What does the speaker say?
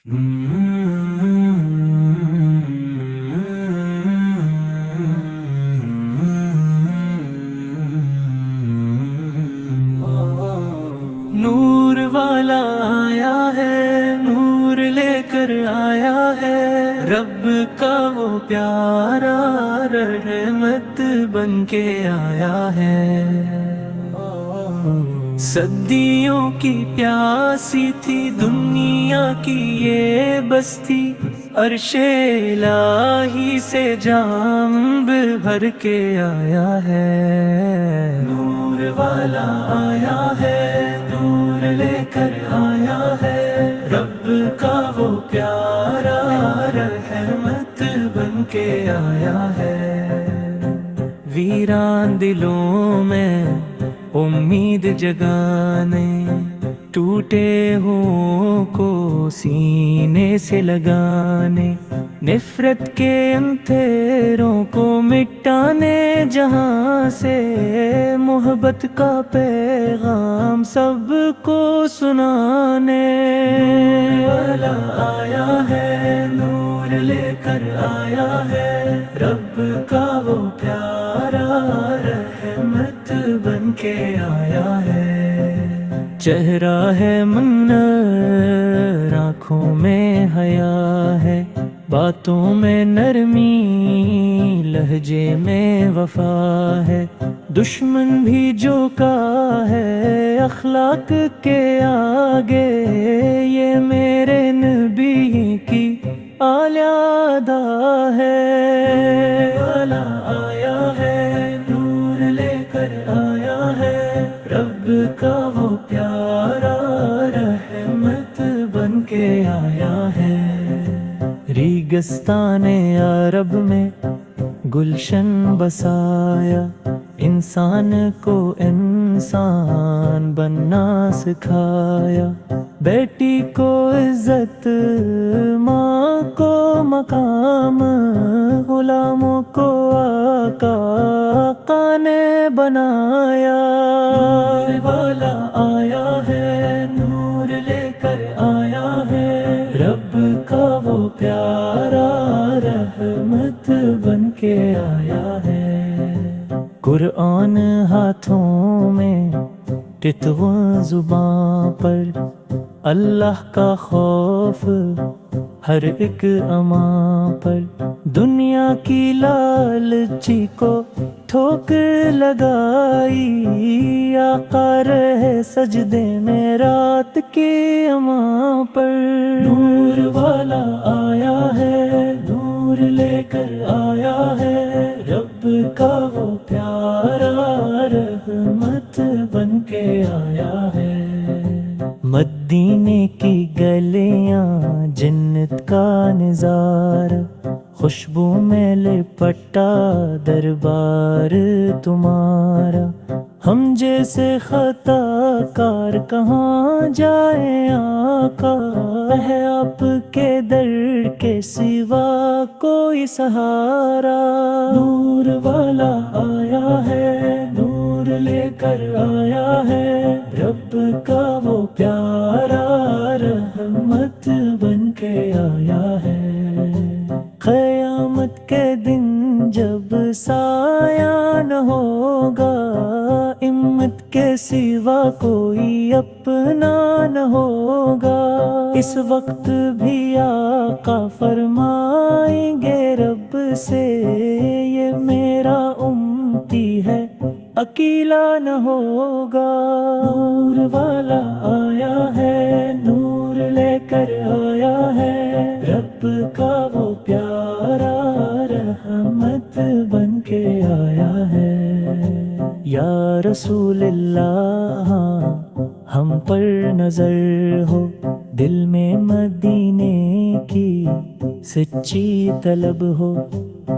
نور والا آیا ہے، نور لے کر آیا ہے، رب کا وہ پیارا رحمت بن کے آیا ہے۔ صدیوں کی پیاسی تھی دنیا کی یہ بستی، عرش الہی سے جام بھر کے آیا ہے۔ نور والا آیا ہے، نور لے کر آیا ہے، رب کا وہ پیارا رحمت بن کے آیا ہے۔ ویران دلوں میں امید جگانے، ٹوٹے ہوں کو سینے سے لگانے، نفرت کے اندھیروں کو مٹانے، جہاں سے محبت کا پیغام سب کو سنانے والا آیا ہے، نور لے کر آیا ہے، رب کا وہ پیارا رحمت بن کے آیا ہے۔ چہرہ ہے منر، آنکھوں میں حیا ہے، باتوں میں نرمی، لہجے میں وفا ہے، دشمن بھی جھکا ہے اخلاق کے آگے، یہ میرے نبی کی اعلیٰ ہے۔ والا آیا ہے، نور لے کر آیا ہے، رب کا وہ پیارا رحمت بن کے آیا ہے۔ ریگستان عرب میں گلشن بسایا، انسان کو انسان بننا سکھایا، بیٹی کو عزت، ماں کو مقام، غلاموں کو آقا نے بنایا۔ نور والا آیا ہے، نور لے کر آیا ہے، رب کا وہ پیارا رحمت بن کے آیا ہے۔ قرآن ہاتھوں میں، تتغ زباں پر، اللہ کا خوف ہر ایک اماں پر، دنیا کی لالچی کو ٹھوکر لگائی، آقا رہے سجدے میں رات کی اماں پر۔ نور والا آیا ہے، نور لے کر آیا ہے، رب کا وہ پیارا رحمت بن کے آیا ہے۔ مدینے کی گلیاں جنت کا نظارہ، خوشبو میں لپٹا دربار تمہارا، ہم جیسے خطا کار کہاں جائیں آقا، ہے آپ کے در کے سوا کوئی سہارا۔ نور والا آیا ہے، نور لے کر آیا ہے، رب کا وہ پیارا رحمت بن کے آیا ہے۔ قیامت کے دن جب سایہ نہ ہوگا، امت کے سوا کوئی اپنا نہ ہوگا، اس وقت بھی آقا فرمائیں گے رب سے، یہ میرا امتی ہے اکیلا نہ ہوگا۔ نور والا آیا ہے، نور لے کر آیا ہے، رب کا وہ پیارا رحمت بن کے آیا ہے۔ یا رسول اللہ ہم پر نظر ہو، دل میں مدینے کی سچی طلب ہو،